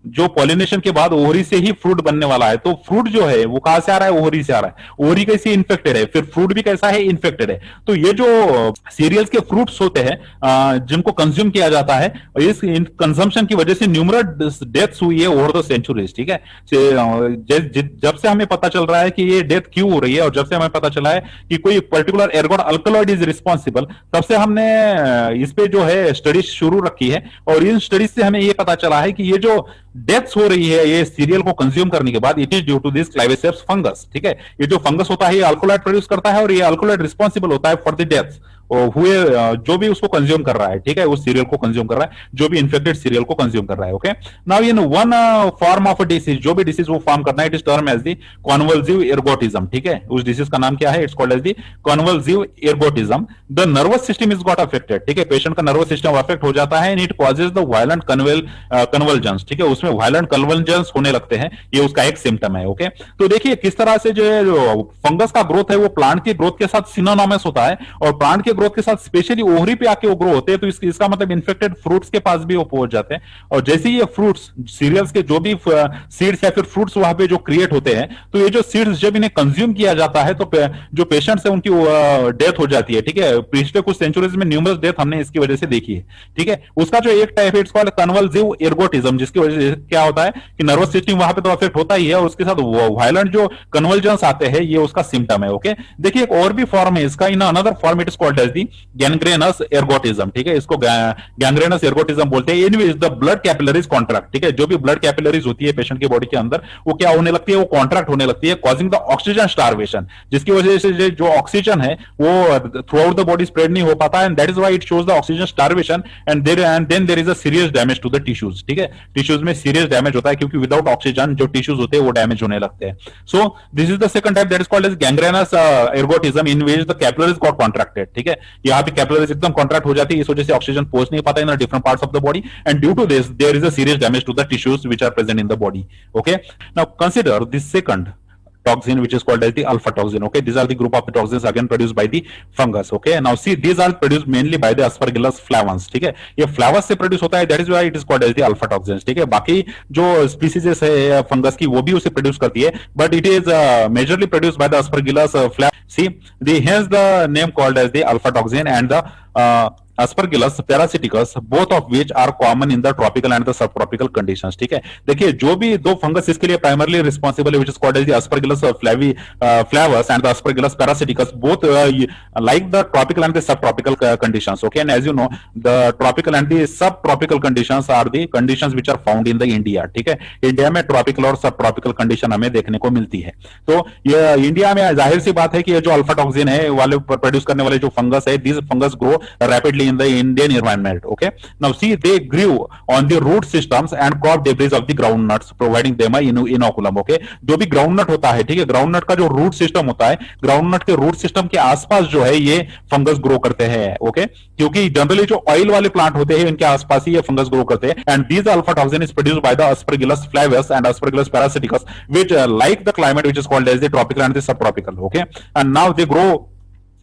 जो पॉलिनेशन के बाद ओवरी से ही फ्रूट बनने वाला है, तो फ्रूट जो है वो कहां से आ रहा है, ओवरी से आ रहा है। ओवरी कैसी इन्फेक्टेड है, फिर फ्रूट भी कैसा है, इन्फेक्टेड है। तो ये जो सीरियल्स के फ्रूट्स होते हैं जिनको कंज्यूम किया जाता है, इस कंजम्पशन की वजह से न्यूमरस डेथ्स हुई है ओवर द सेंचुरीज, ठीक है। जब से हमें पता चल रहा है कि ये डेथ क्यों हो रही है और जब से हमें पता चला है कि कोई particular ergot alkaloid is responsible, तब से हमने इस पे जो है स्टडीज शुरू रखी है। और इन स्टडीज से हमें ये पता चला है कि ये जो डेथ्स हो रही है ये सीरियल को कंज्यूम करने के बाद, it is due to this claviceps fungus, ठीक है। ये जो फंगस होता है ये अल्कोलाइड प्रोड्यूस करता है और ये अल्कोलाइड रिस्पॉन्सिबल होता है फॉर द डेथ्स हुए जो भी उसको कंज्यूम कर रहा है, ठीक है, उस सीरियल को कंज्यूम कर रहा है, जो भी इन्फेक्टेड सीरियल को कंज्यूम कर रहा है, okay. Now in one form of disease, जो भी डिसीज वो फॉर्म करना है, it is term as the convulsive ergotism, ठीक है। उस डिसीज का नाम क्या है, it's called as the convulsive ergotism. The nervous system is got affected, ठीक है, पेशेंट का नर्वस सिस्टम अफेक्ट हो जाता है and it causes the violent convulsions, ठीक है, उसमें वायलेंट कन्वल्जन्स होने लगते हैं, ये उसका एक सिम्टम है, ओके। तो देखिए किस तरह से जो फंगस का ग्रोथ है वो प्लांट की ग्रोथ के साथ सिनोनिमस होता है, और प्लांट के ग्रोथ के साथ स्पेशली ओवरी पे आके वो ग्रो होते हैं। तो इसका मतलब इन्फेक्टेड फ्रूट्स के पास भी वो पहुंच जाते हैं, और जैसे ही ये फ्रूट्स सीरियल्स के जो भी सीड्स या फिर फ्रूट्स वहां पे जो क्रिएट होते हैं, तो ये जो सीड्स जब इन्हें कंज्यूम किया जाता है तो जो पेशेंट्स है उनकी डेथ हो जाती है, ठीक है। पिछले कुछ सेंचुरीज में न्यूमरस डेथ हमने इसकी वजह से देखी है, ठीक है। उसका जो एक टाइप है इट्स कॉल्ड कन्वल्सिव एर्गोटिज्म, जिसकी वजह से क्या होता है कि नर्वस सिस्टम वहां पे तो अफेक्ट होता ही है, और उसके साथ वायलेंट जो कन्वल्जन्स आते हैं ये उसका सिम्टम है, ओके। देखिए एक और भी फॉर्म है इसका, in another form it is called as the gangrenous ergotism, ठीक है। इसको गैंग्रेनस एर्गोटिज्म बोलते हैं। In which the blood capillaries contract, ठीक है, जो भी ब्लड कैपिलरीज होती है पेशेंट की बॉडी के अंदर वो क्या होने लगती है, वो कॉन्ट्रैक्ट होने लगती है, कॉजिंग द ऑक्सीजन स्टारवेशन, जिसकी वजह से जो ऑक्सीजन है वो throughout the body spread नहीं हो पाता, and that is why it shows the oxygen starvation and then there is a serious damage to the tissues, ठीक है। टिश्यूज में सीरियस डैमेज होता है क्योंकि विदाउट ऑक्सीजन जो टिश्यूज होते हैं वो डैमेज होने लगते हैं। So this is the second type that is called as gangrenous ergotism in which the capillaries got contracted, ठीक है। यहाँ पे कैपिलरीज एकदम कॉन्ट्रैक्ट हो जाती है, इस वजह से ऑक्सीजन पहुंच नहीं पाता in different parts of the body, and due to this there is a serious damage to the tissues which are present in the body, okay. Now consider the second toxin which is called as the alpha toxin, okay. These are the group of the toxins again produced by the fungus, okay. Now see these are produced mainly by the Aspergillus flavans, ठीक है। ये flowers से produce होता है, that is why it is called as the alpha toxins, ठीक है। बाकी जो स्पीसीज है फंगस की वो भी उसे प्रोड्यूस करती है, but it is majorly produced by the Aspergillus flavans. See the hence the name called as the alpha toxin, and the aspergillus parasiticus, both of which are common in the tropical and the subtropical conditions. ठीक है, देखिए जो भी दो fungus इसके लिए primarily responsible है, which is called as the aspergillus flavus and the aspergillus parasiticus, both like the tropical and the subtropical conditions. Okay, and as you know, the tropical and the subtropical conditions are the conditions which are found in the India. ठीक है, India में tropical और सब tropical condition हमें देखने को मिलती है। तो ये इंडिया में जाहिर सी बात है कि ये जो अल्फा टॉक्सिन है वाले प्रोड्यूस करने वाले जो फंगस है, this fungus grow rapidly in the Indian environment. Okay, now see, they grew on the root systems and crop debris of the groundnuts, providing them a inoculum. Okay, जो भी groundnut होता है, ठीक है, ग्राउंडनट का जो root system होता है, ग्राउंडनट के रूट सिस्टम के आसपास जो है ये फंगस ग्रो करते हैं। ओके, क्योंकि जनरली जो ऑयल वाले प्लांट होते हैं इनके आसपास ही ये फंगस ग्रो करते हैं। And this alpha toxin is produced by the Aspergillus flavus and Aspergillus parasiticus, which like the climate which is called as the tropical and the subtropical. Okay, and now they grow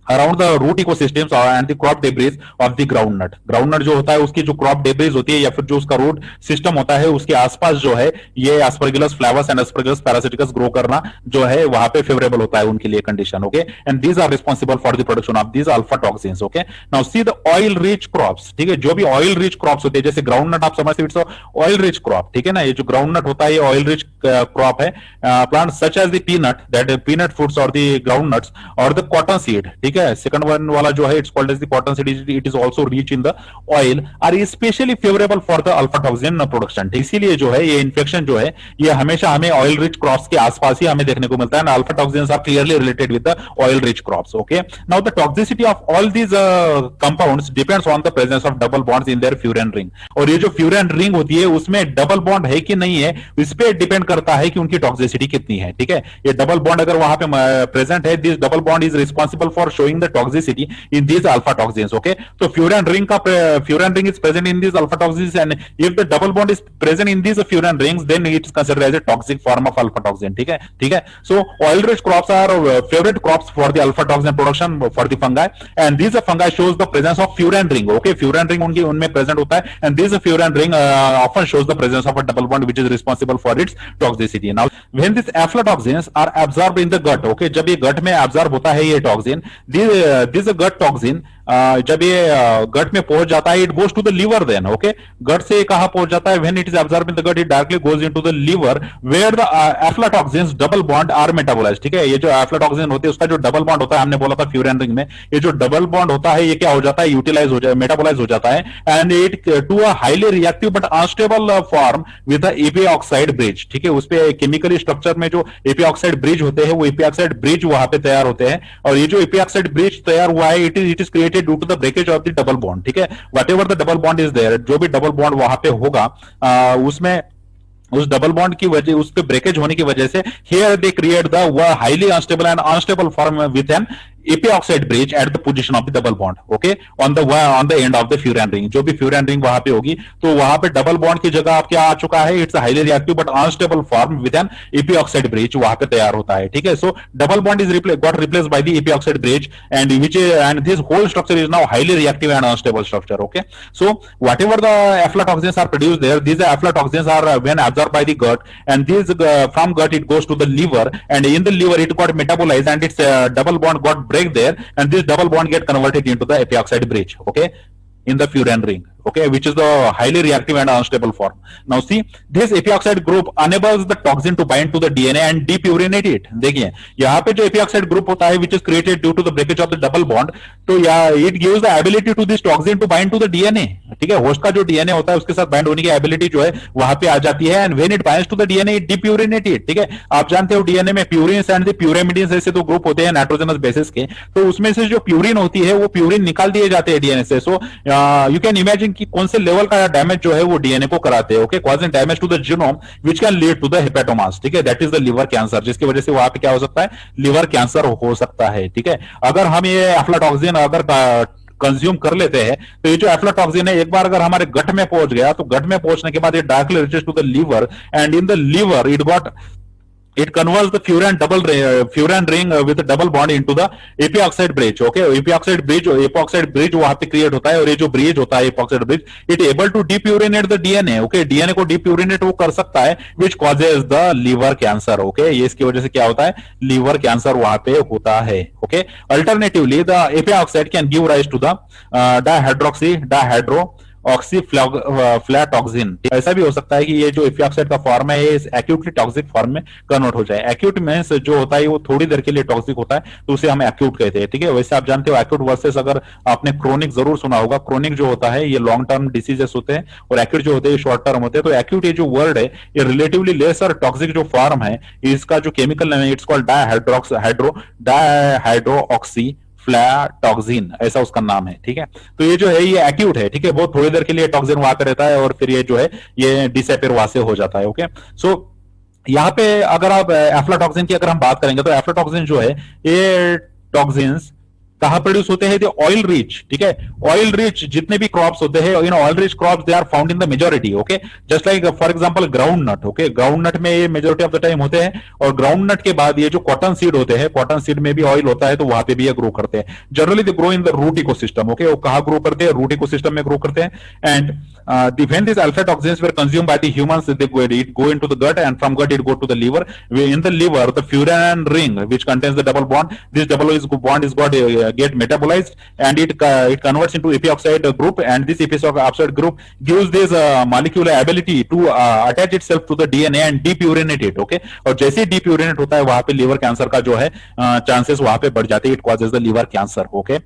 around the root ecosystems and the crop debris of the groundnut. Groundnut जो होता है उसकी जो crop debris होती है या फिर जो उसका रूट सिस्टम होता है उसके आसपास जो है ये Aspergillus flavus and Aspergillus parasiticus grow करना जो है वहां पे फेवरेबल होता है उनके लिए condition. Okay, and these are responsible for the production of these alpha toxins. Okay, now see the oil rich crops, ठीक है, जो भी ऑयल रिच क्रॉप्स होते हैं जैसे ग्राउंडनट आप समझते हैं ऑयल रिच क्रॉप, ठीक है ना, ये जो ग्राउंडनट होता है ये ऑयल रिच क्रॉप है। Plant such as the peanut, that peanut foods और द ग्राउंडनट्स और द कॉटन सीड, ठीक है, सेकंड वन वाला जो है it's called as the cotton seed, it is also rich in the oil, are specially favourable for the alpha toxin production. इसीलिए जो है ये इन्फेक्शन जो है ये हमेशा हमें ऑयल रिच क्रॉप्स के आसपास ही हमें देखने को मिलता है। Alpha toxins are clearly related with the oil rich crops. Okay, now the toxicity of all these compounds depends on the presence of double bonds in their furan ring. और ये जो फ्यूरन रिंग होती है उसमें double bond है कि नहीं है इस पे डिपेंड करता है कि उनकी टॉक्सिसिटी कितनी है। ठीक है, ये डबल बॉन्ड अगर वहां पे प्रेजेंट है, this double bond is responsible for showing the toxicity in these alpha toxins. Okay, so furan ring is present in these alpha toxins, and if the double bond is present in these furan rings, then it is considered as a toxic form of alpha toxin. ठीक है, so oil rich crops are favorite crops for the alpha toxin production for the fungi, and these fungi shows the presence of furan ring. Okay, furan ring उनमें present होता है, and this furan ring often shows the presence of a double bond which is responsible for its toxicity. Now when these aflatoxins are absorbed in the gut, okay, जब ये gut में absorb होता है ये toxin, this gut toxin जब ये गट में पहुंच जाता है, it goes to the liver then. Okay, gut से कहां पहुंच जाता है, when it is absorb in the gut it directly goes into the liver where the aflatoxins double bond are metabolized. ठीक है, ये जो एफ्लाटॉक्सिन होते हैं उसका जो डबल बॉन्ड होता है, हमने बोला था फ्यूरन रिंग में, ये जो डबल बॉन्ड होता है ये क्या हो जाता है, यूटिलाइज हो जाए, मेटाबोलाइज हो जाता है, and it to a highly reactive but unstable form with the epoxide bridge. ठीक है, उस पे केमिकली स्ट्रक्चर में जो एपी ऑक्साइड ब्रिज होते हैं वो एपी ऑक्साइड ब्रिज वहां पे तैयार होते हैं, और ये जो एपी ऑक्साइड ब्रिज तैयार हुआ है it is created due to the breakage of the double bond. ठीक है, whatever the double bond is there, जो भी डबल बॉन्ड वहां पे होगा उसमें उस डबल बॉन्ड की वजह, उस पे ब्रेकेज होने की वजह से here they create the highly unstable and unstable form with an epoxide bridge at the position of the double bond. Okay, on the end of the furan ring, जो भी फ्यूरन रिंग वहां पे होगी तो वहां पे double bond की जगह आप क्या आ चुका है, it's highly reactive but unstable form with an epoxide bridge वहां पे तैयार होता है। ठीक है, so double bond is got replace by the epoxide bridge and this whole structure is now highly reactive and unstable structure. Okay, so whatever the aflatoxins are produced there, these aflatoxins are when absorbed by the gut, and these from gut it goes to the liver, and in the liver it got metabolized and its double bond got break there, and this double bond get converted into the epioxide bridge. Okay, in the furan ring. Okay, which is the highly reactive and unstable form. Now see, this epioxide group enables the toxin to bind to the DNA and depurinate it. देखिए यहाँ पे जो epioxide group होता है which is created due to the breakage of the double bond, तो it gives the ability to this toxin to bind to the DNA. ठीक है, host का जो DNA होता है उसके साथ बाइंड होने की एबिलिटी जो है वहां पे आ जाती है, and when it binds to the DNA it depurinate it. ठीक है, आप जानते हो DNA में प्यूरिन्स एंड प्यूरेमिडिन्स ऐसे दो ग्रुप होते हैं नाइट्रोजनस बेसिस के, तो उसमें से जो प्यूरिन होती है वो प्यूरिन निकाल दिए जाते हैं DNA से। सो यू कैन इमेजिन कि कौन से लेवल का डैमेज जो है वो डीएनए को कराते हैं। Okay, causing damage to the genome which can lead to the hepatomas. ठीक है, that is the liver cancer, जिसकी वजह से वहां पे क्या हो सकता है, लिवर कैंसर हो सकता है। ठीक है, अगर हम ये एफ्लाटॉक्सिन अगर कंज्यूम कर लेते हैं तो ये जो एफ्लाटॉक्सिन है एक बार अगर हमारे गट में पहुंच गया तो गट में पहुंचने के बाद ये directly reaches to the liver, and in the liver it got it converts the furan ring with a double bond into the epoxide bridge. Okay, epoxide bridge वहां पे create होता है, और ये जो bridge होता है epoxide bridge, it able to depurinate the DNA. Okay, DNA को depurinate वो कर सकता है, which causes the liver cancer. Okay, ये इसकी वजह से क्या होता है, liver cancer वहां पे होता है. Okay, alternatively the epoxide can give rise to the dihydro ऑक्सीफ्लैटॉक्सिन. ऐसा भी हो सकता है कि ये जो इफिऑक्साइड का फॉर्म है, ये एक्यूटली टॉक्सिक फॉर्म में कन्वर्ट हो जाए. एक्यूट मींस जो होता है वो थोड़ी देर के लिए टॉक्सिक होता है, तो उसे हम एक्यूट कहते हैं. ठीक है, वैसे आप जानते हो एक्यूट वर्सेस, अगर आपने क्रोनिक जरूर सुना होगा. क्रोनिक जो होता है ये लॉन्ग टर्म डिसीजेस होते हैं, और एक्यूट जो होते हैं शॉर्ट टर्म होते हैं. तो एक्यूट ये जो वर्ड है, ये रिलेटिवली लेसर टॉक्सिक जो फॉर्म है, इसका जो केमिकल नेम है, इट्स कॉल्ड डायहाइड्रोक्सी फ्लैटॉक्सिन, ऐसा उसका नाम है. ठीक है, तो ये जो है ये एक्यूट है. ठीक है, बहुत थोड़ी देर के लिए टॉक्सिन वहां पे रहता है, और फिर ये जो है ये डिसअपियर वहां से हो जाता है. ओके, सो यहाँ पे अगर आप एफ्लाटॉक्सिन की अगर हम बात करेंगे, तो एफ्लाटॉक्सिन जो है ये टॉक्सिन्स कहां प्रोड्यूस होते हैं? Oil rich. ठीक है, ऑयल रिच जितने भी क्रॉप्स होते हैं, oil rich crops they are found in the majority. Okay, just like for example groundnut. Okay, groundnut में ये मेजोरिटी ऑफ द टाइम होते हैं, और ग्राउंड नट के बाद ये जो कॉटन सीड होते हैं, कॉटन सीड में भी ऑयल होता है, तो वहां पे भी ये ग्रो करते हैं. Generally they grow in the root ecosystem. Okay, वो कहां ग्रो करते हैं? रूट इकोसिस्टम में ग्रो करते हैं. And when these alpha toxins were consumed by the humans, they go into the gut, and from gut it go to the liver. In the liver, the furan ring, which contains the double bond, this bond is got get metabolized, and it converts into epoxide group, and this epoxide group gives this molecular ability to attach itself to the DNA and depurinate it. Okay, और जैसे depurinate होता है, वहां पे liver cancer का जो है chances वहां पे बढ़ जाते हैं. It causes the liver cancer. Okay,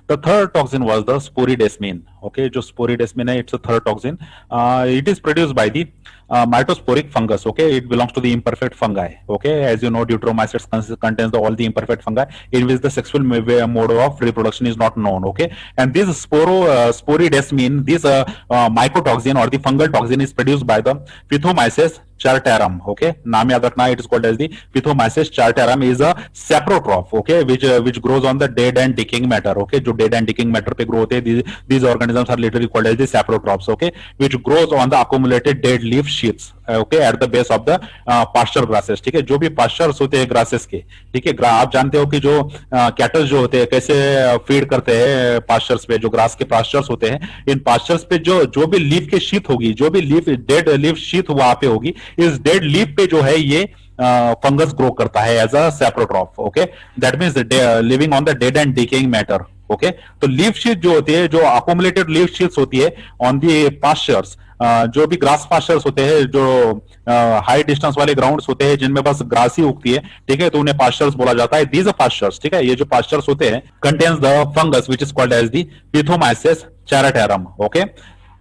the third toxin was the sporidesmin. Okay, जो sporidesmin है, it's a third toxin. It is produced by the mitosporic fungus. Okay, it belongs to the imperfect fungi. Okay, as you know, Deuteromycetes contains all the imperfect fungi in which the sexual mode of reproduction is not known. Okay, and this sporidesmin, this mycotoxin or the fungal toxin is produced by the Phytomyces chartarum. Okay, नाम याद रखना. It is called as the Phytomyces chartarum is a saprotroph. Okay, which grows on the dead and decaying matter. Okay, जो dead and decaying matter पे grow होते हैं, these organisms are literally called as the saprotrophs. Okay, which grows on the accumulated dead leaf sheets. Okay, at the base of the pasture grasses. ठीक है, जो भी pastures होते हैं grasses के. ठीक है, आप जानते हो कि जो कैटल जो होते हैं कैसे फीड करते हैं pastures पे, जो ग्रास के pastures होते हैं, इन pastures पे जो भी लीफ की शीट होगी, जो भी लीफ डेड लीफ शीट वहां पे होगी, इस डेड लीफ पे जो है ये फंगस ग्रो करता है as a saprotroph. Okay, that means living on the dead and decaying matter. Okay, तो लीफ शीट जो होती है, जो अकोमुलेटेड लीफ शीट्स होती है ऑन दी पास्चर्स, जो भी ग्रास पास्चर्स होते हैं, जो हाई डिस्टेंस वाले ग्राउंड्स होते हैं जिनमें बस ग्रास ही उगती है. ठीक है, तो उन्हें पास्चर्स बोला जाता है. दीज पास्चर्स, ठीक है, ये जो पास्चर्स होते हैं contains the fungus which is called as the pithomyces chartarum. Okay,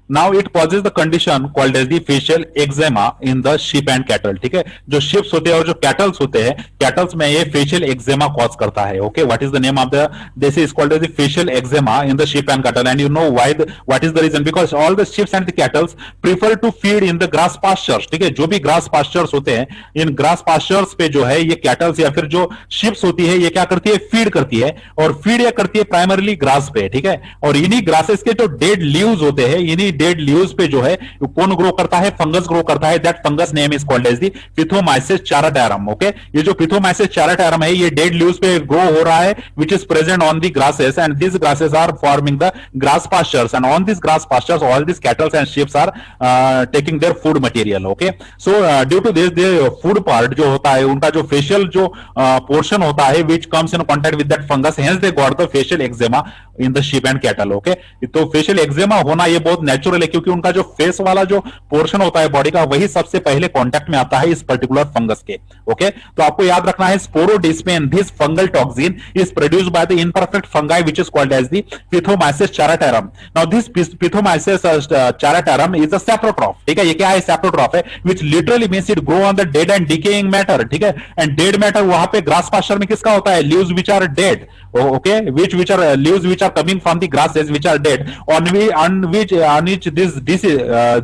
now it causes the condition called as the facial eczema in the sheep and cattle. ठीक है, जो sheeps होते हैं और जो cattles होते हैं, cattles में ये facial eczema cause करता है. Okay, what is the name of the this is called as the facial eczema in the sheep and cattle, and you know why what is the reason? Because all the sheep and the cattles prefer to feed in the grass pastures. ठीक है, जो भी grass pastures होते हैं, इन grass pastures पे जो है ये cattles या फिर जो sheeps होती है, ये क्या करती है? फीड करती है, और फीड ये करती है प्राइमरली ग्रास पे. ठीक है, और इन्हीं ग्रासेस के जो डेड लीव्स होते हैं, इन्हीं डेड लीव्स पे जो है कौन ग्रो करता है? फंगस ग्रो करता है. That fungus name is called as the pithomyces chartarum. Okay, ये जो पिथोमाइसिस चाराटेरम है, ये डेड लीव्स पे ग्रो हो रहा है, which is present on the grasses, and this grasses are forming the grass pastures, and on this grass pastures all this cattles and sheeps are taking their food material. Okay, so due to this the food part जो होता है, उनका जो facial जो portion होता है, which comes in contact with that fungus, hence they got the facial eczema in the sheep and cattle. Okay, तो facial eczema होना ये बहुत नेचुरल है, क्योंकि उनका जो फेस वाला जो पोर्शन होता है बॉडी का, वही सबसे पहले कांटेक्ट में आता है इस पर्टिकुलर फंगस के. ओके, तो आपको याद रखना है sporidesmin, this fungal toxin is produced by the imperfect fungi which is called as the pithomyces chartarum. Now this pithomyces chartarum is a saprotroph. ठीक है, ये क्या है? सैप्रोट्रॉफ है, which literally means it grow on the dead and decaying matter. ठीक है, and dead matter वहां पे ग्रास पास्चर में किसका होता है? Leaves which are dead. Okay, which are leaves which are coming from the grasses which are dead, on which this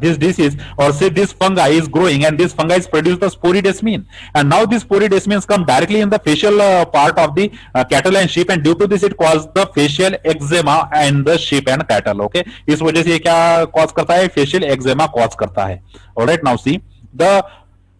disease or say this fungi is growing, and this fungi is produce the sporidesmin, and now these sporidesmins come directly in the facial part of the cattle and sheep, and due to this it causes the facial eczema in the sheep and cattle. Okay, इस वजह से ये क्या cause करता है? facial eczema cause करता है. Alright, now see the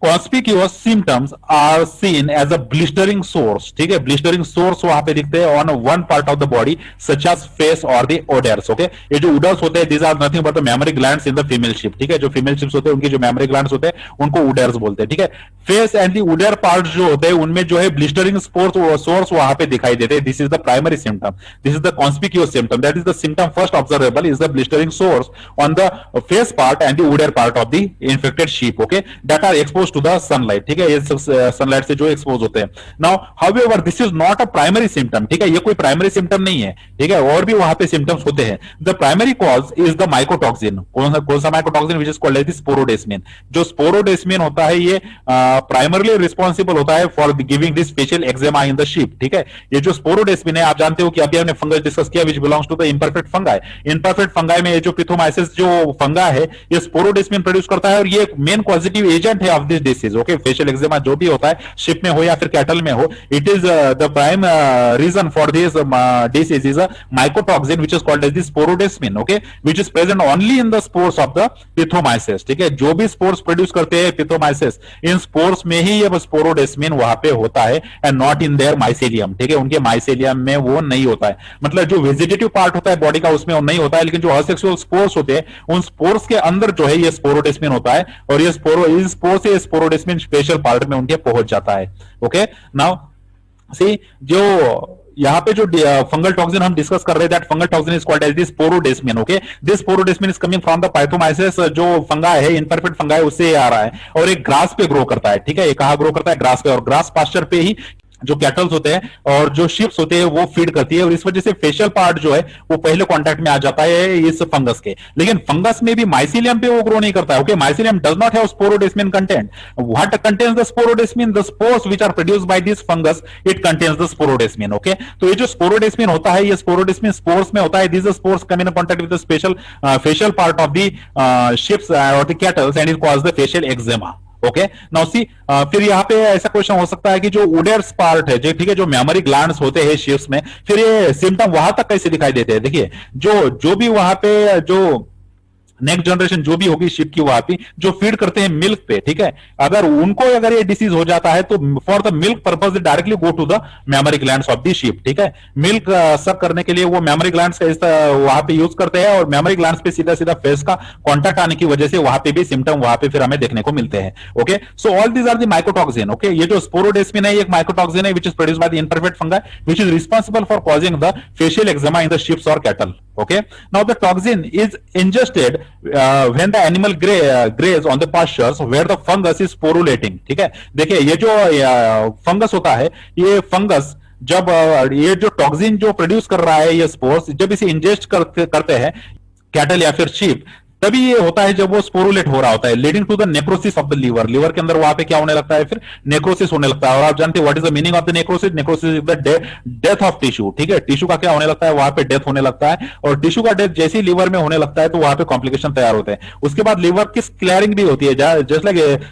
conspicuous symptoms are seen as a blistering sores, ठीक है, ब्लिस्टरिंग सोर्स वहां पे दिखते हैं on one part of the body such as face और द ओडर्स, ओके। ये जो उडर्स होते हैं these are nothing but the mammary glands in the female sheep, ठीक है, जो फीमेल शिप्स होते हैं उनकी जो मेमोरी ग्लैंड्स होते हैं उनको उडर्स बोलते हैं, ठीक है। Face and the udder part जो होते हैं उनमें जो है ब्लिस्टरिंग सोर्स वहां पे दिखाई देते हैं, this is the primary symptom, this is the conspicuous symptom, that is the symptom first observable is the blistering sores on the face part and the udder part of the infected sheep, okay, that are expose to the sunlight, ठीक है, ये sunlight से जो expose होते हैं। Now however this is not a primary symptom, ठीक है, ये कोई प्राइमरी सिम्टम नहीं है, ठीक है, और भी वहां पे सिम्टम्स होते हैं। The primary cause is the mycotoxin, कौन सा mycotoxin, which is called as sporidesmin. जो स्पोरोडेस्मिन होता है ये प्राइमरली रिस्पॉन्सिबल होता है for giving this facial eczema in the sheep, ठीक है। ये जो स्पोरोडेस्मिन है आप जानते हो कि अभी हमने फंगस डिस्कस किया which belongs to the imperfect fungi. Imperfect fungi में ये जो पिथोमाइसिस जो फंगा है ये स्पोरोडेस्मिन प्रोड्यूस करता है और ये मेन पॉजिटिव एजेंट है of this disease, okay. Facial eczema जो भी होता है शिप में हो या फिर कैटल में हो, it is the prime reason for this disease is a mycotoxin which is called as the sporidesmin, okay, which is present only in the spores of the pithomyces, ठीक है। जो भी स्पोर्स प्रोड्यूस करते हैं पिथोमाइसिस, इन spores में ही ये स्पोरोडेस्मिन वहां पे होता है and not in their mycelium, ठीक है, उनके माइसेलियम में वो नहीं होता है। मतलब जो वेजिटेटिव पार्ट होता है बॉडी का उसमें वो नहीं होता है, लेकिन जो असेक्सुअल स्पोर्स होते हैं उन स्पोर्स के अंदर जो है ये स्पोरोडेस्मिन होता है और ये स्पोर से स्पोरोडेस्मिन स्पेशल पार्ट में उनके पहुंच जाता है, ओके। नाउ सी जो यहाँ पे जो फंगल टॉक्सिन हम डिस्कस कर रहे हैं, that fungal toxin is called as the sporidesmin, okay. This sporidesmin is coming from the pithomyces, जो फंगा है इनपरफेक्ट फंगा है उससे आ रहा है और एक ग्रास पे ग्रो करता है, ठीक है। ये कहां ग्रो करता है? ग्रास पे, और ग्रास पास्चर पे ही जो कैटल्स होते हैं और जो शिप्स होते हैं वो फीड करती है और इस वजह से फेशियल पार्ट जो है वो पहले कांटेक्ट में आ जाता है इस फंगस के। लेकिन फंगस में भी माइसिलियम पे वो ग्रो नहीं करता है, okay. Mycelium does not have sporidesmin content. What contains the sporidesmin? The spores which are produced by this fungus, it contains the sporidesmin, okay. तो ये जो स्पोरोडेस्मिन होता है ये स्पोरोडेस्मिन स्पोर्स में होता है। This spores come in contact with the special facial part of the sheeps और the cattles and it cause the facial eczema, okay. Now see फिर यहाँ पे ऐसा क्वेश्चन हो सकता है कि जो उडर्स पार्ट है, जो ठीक है, जो मेमोरी ग्लैंड्स होते हैं शिप्स में, फिर ये सिम्टम वहां तक कैसे दिखाई देते हैं? देखिए जो भी वहां पे जो नेक्स्ट जनरेशन जो भी होगी शिप की वहां पे जो फीड करते हैं मिल्क पे, ठीक है, अगर उनको अगर ये डिसीज हो जाता है तो for the milk purpose directly go to the mammary glands of the sheep, ठीक है। मिल्क सक करने के लिए वो मेमोरी ग्लैंड्स का वहां पे यूज करते हैं और मेमोरी ग्लैंड्स पे सीधा सीधा फेस का कॉन्टैक्ट आने की वजह से वहां पे भी सिम्टम वहां पे फिर हमें देखने को मिलते हैं, okay. So all these are the mycotoxin, okay. ये जो स्पोरोडेस्मिन है एक माइकोटॉक्सिन है which is produced by the imperfect fungi which is responsible for causing the facial eczema in the sheeps और cattle, okay. Now the toxin is ingested when the animal graze on the pastures where the fungus is sporulating, ठीक है। देखिए ये जो fungus होता है, ये fungus जब ये जो टॉक्सिन जो प्रोड्यूस कर रहा है ये स्पोर्स जब इसे इंजेस्ट करते हैं कैटल या फिर शीप, तभी ये होता है जब वो स्पोरुलेट हो रहा होता है, leading to the necrosis of the liver. Liver के अंदर वहां पे क्या होने लगता है? फिर नेक्रोसिस होने लगता है। और आप जानते हैं what is the meaning of the necrosis? Necrosis is the death of tissue, ठीक है। टिश्यू का क्या होने लगता है? वहां पे डेथ होने लगता है और टिश्यू का डेथ जैसे ही लीवर में होने लगता है तो वहां पे कॉम्प्लिकेशन तैयार होते हैं। उसके बाद लीवर की क्लियरिंग भी होती है, जस्ट लाइक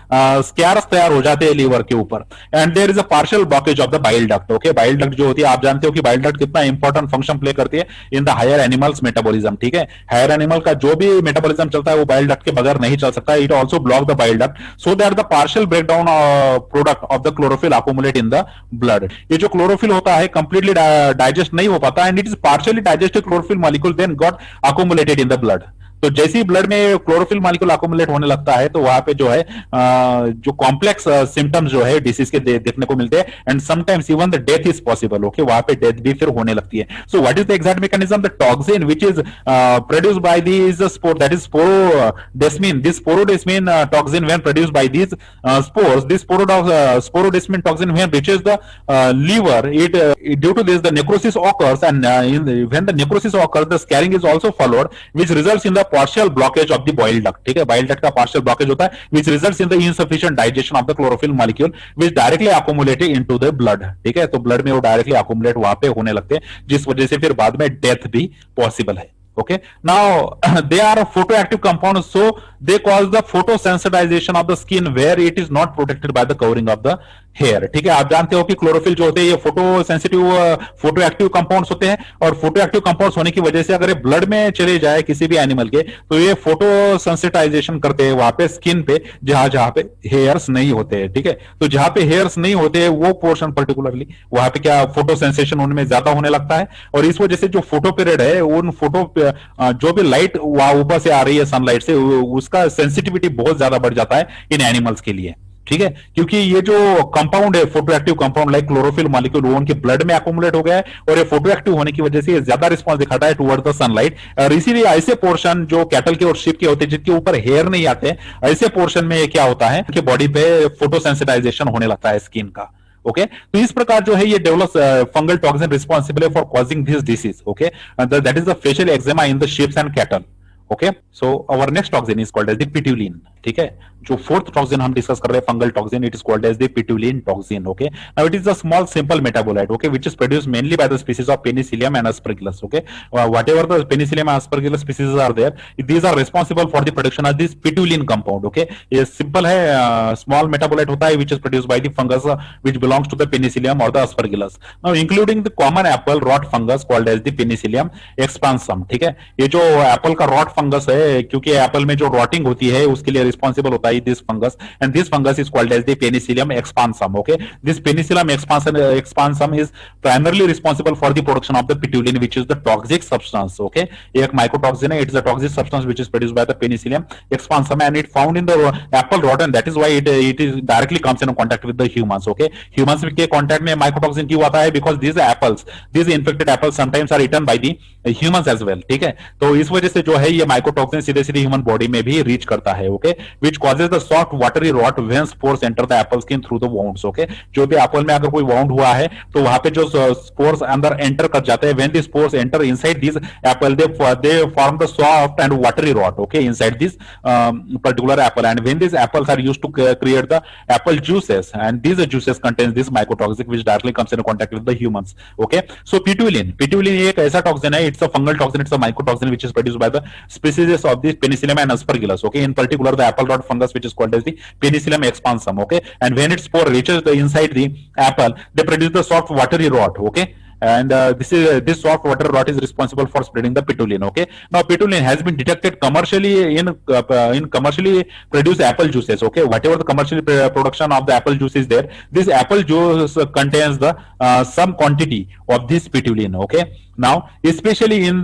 स्कैर्स तैयार हो जाते हैं लीवर के ऊपर and there is a partial blockage of the bile duct, okay. Bile duct जो होती है आप जानते हो कि बाइल डक्ट कितना इंपॉर्टेंट फंक्शन प्ले करती है in the higher animals metabolism, ठीक है। हायर एनिमल का जो भी मेटाबॉलिज्म चलता है वो बाइल डक्ट के बगैर नहीं चल सकता। It also block the bile duct so that the partial breakdown product of the chlorophyll accumulate in the blood. ये जो क्लोरोफिल होता है कंप्लीटली डाइजेस्ट नहीं हो पाता and it is partially digested chlorophyll molecule then got accumulated in the blood. तो जैसे ही ब्लड में क्लोरोफिल मॉलिक्यूल अकोमुलेट होने लगता है तो वहां पे जो है जो कॉम्प्लेक्स सिम्टम्स जो है डिसीज के देखने को मिलते हैं and sometimes even the death is possible, okay. वहां पे डेथ भी फिर होने लगती है। So what is the exact mechanism? The toxin which is produced by this spore, that is sporidesmin. This sporidesmin toxin when produced by this spores, this sporidesmin toxin when reaches the liver, it due to this the necrosis occurs and when the necrosis occurs the scarring is also followed which results in the partial blockage of the bile duct, ठीक है। bile duct का partial blockage होता है which results in the insufficient digestion of the chlorophyll molecule which directly accumulated into the blood, ठीक है। तो blood में वो directly accumulate वहां पे होने लगते हैं जिस वजह से फिर बाद में डेथ भी पॉसिबल है, okay. Now they are photoactive compounds so they cause the photosensitization of the skin where it is not protected by the covering of the hair, ठीक है। आप जानते हो कि क्लोरोफिल जो होते हैं ये photo sensitive photo active compounds होते हैं, और फोटो एक्टिव कंपाउंड्स होने की वजह से अगर ये ब्लड में चले जाए किसी भी एनिमल के, तो ये फोटो सेंसिटाइजेशन करते हैं वहां पे स्किन पे, जहां जहां पे हेयर्स नहीं होते हैं, ठीक है। तो जहां पे हेयर्स नहीं होते हैं वो पोर्शन पर्टिकुलरली वहां पे क्या फोटो सेंसेशन उनमें ज्यादा होने लगता है, और इस वजह से जो फोटो पीरियड है उन फोटो जो भी लाइट ऊपर से आ रही है सनलाइट से, उसका सेंसिटिविटी बहुत ज्यादा बढ़ जाता है इन एनिमल्स के लिए, ठीक है। क्योंकि ये जो कंपाउंड है photo active compound like chlorophyll molecule वो उनके ब्लड में अकोमुलेट हो गया है, और ये फोटो एक्टिव होने की वजह से ये ज्यादा रिस्पांस दिखाता है टुवर्ड द सनलाइट, और इसीलिए ऐसे पोर्शन जो कैटल के और शिप के होते हैं जिनके ऊपर हेयर नहीं आते, ऐसे पोर्शन में क्या होता है कि बॉडी पे फोटो सेंसिटाइजेशन होने लगता है स्किन का। ओके, तो इस प्रकार जो है ये develop fungal toxin responsible for causing this disease. Okay, that is the facial eczema in the sheeps and cattle. Okay, so our next toxin is called as the patulin, ठीक है। जो फोर्थ टॉक्सिन हम discuss कर रहे हैं fungal toxin, it is called as the patulin toxin. Okay, now it is a small simple metabolite, okay, which is produced mainly by the species of penicillium and aspergillus। Okay, whatever the penicillium and aspergillus species are there, these are responsible for the production of this पिट्यूलिन compound। Okay, ये simple है, small metabolite होता है which is produced by the fungus which belongs to the penicillium or the aspergillus, now including the common apple rot fungus called as the penicillium expansum। ठीक है, ये जो Apple का rot fungus है, क्योंकि Apple में जो रॉटिंग होती है उसके लिए रिस्पॉन्सिबल होता है this fungus, and this fungus is called as the penicillium expansum. Okay, this penicillium expansum is primarily responsible for the production of the patulin which is the toxic substance. Okay, एक mycotoxin है, it is a toxic substance which is produced by the penicillium expansum and it found in the apple rot, and that is why it is directly comes in contact with the humans. Okay, humans के contact में mycotoxin क्यों आता है? Because these infected apples sometimes are eaten by the humans as well। ठीक है, तो इस वजह से जो है ये माइकोटॉक्सिन सीधे सीधे ह्यूमन बॉडी में भी रीच करता है। Okay, which causes the soft watery rot when spores enter the apple skin through the wounds। Okay, जो भी एप्पल में अगर कोई वाउंड हुआ है तो वहां पे जो स्पोर्स अंदर एंटर कर जाते हैं, when the spores enter inside this apple they form the soft and watery rot, okay, inside this particular apple, and when these apples are used to create the apple juices, and these juices contains this mycotoxic which directly comes in contact with the humans। Okay, so पिट्यूलिन एक ऐसा toxin है, it's a fungal toxin, it's a mycotoxin which is produced by the species of the penicillium and aspergillus। Okay, in particular the apple rot fungus which is called as the penicillium expansum। Okay, and when its spore reaches the inside the apple, they produce the soft watery rot। Okay, and this soft water rot is responsible for spreading the pittulin। Okay, now pittulin has been detected commercially in commercially produced apple juices। Okay, whatever the commercial production of the apple juice is there, this apple juice contains the some quantity of this pittulin। Okay, now especially in